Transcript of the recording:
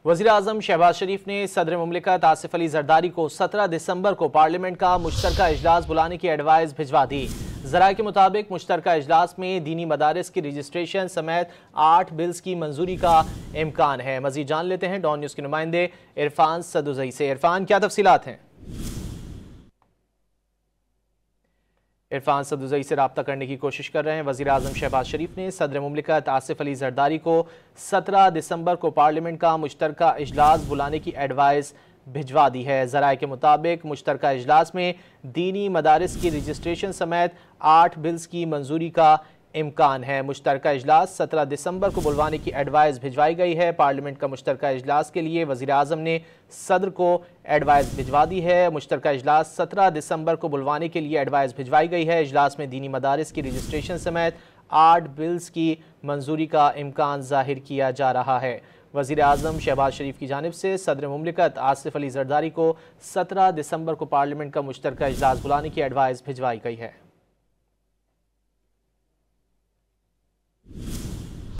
वज़ीर आज़म शहबाज शरीफ ने सदर मुमलिकत आसिफ अली जरदारी को 17 दिसंबर को पार्लियामेंट का मुश्तरका इजलास बुलाने की एडवाइस भिजवा दी। ज़राए के मुताबिक मुश्तरका इजलास में दीनी मदारिस की रजिस्ट्रेशन समेत 8 बिल्स की मंजूरी का इम्कान है। मज़ीद जान लेते हैं डॉन न्यूज़ के नुमाइंदे इरफान सदुज़ई से। इरफान, क्या तफसीलात हैं? इरफान सदुज़ई से रब्ता करने की कोशिश कर रहे हैं। वज़ीर आज़म शहबाज शरीफ ने सदर मुमलिकत आसिफ अली जरदारी को 17 दिसंबर को पार्लियामेंट का मुश्तरका इजलास बुलाने की एडवाइस भिजवा दी है। ज़राए के मुताबिक मुश्तरका इजलास में दीनी मदारिस की रजिस्ट्रेशन समेत 8 बिल्स की मंजूरी का इम्कान है। मुश्तरका इजलास 17 दिसंबर को बुलवाने की एडवाइस भिजवाई गई है। पार्लियामेंट का मुश्तरका इजलास के लिए वज़ीर आज़म ने सदर को एडवाइस भिजवा दी है। मुश्तरका इजलास 17 दिसंबर को बुलवाने के लिए एडवाइस भिजवाई गई है। इजलास में दीनी मदारिस की रजिस्ट्रेशन समेत 8 बिल्स की मंजूरी का इम्कान जाहिर किया जा रहा है। वज़ीर आज़म शहबाज शरीफ की जानिब से सदर मुमलिकत आसिफ अली जरदारी को 17 दिसंबर को पार्लियामेंट का मुश्तरका इजलास बुलाने की एडवाइस भिजवाई गई है।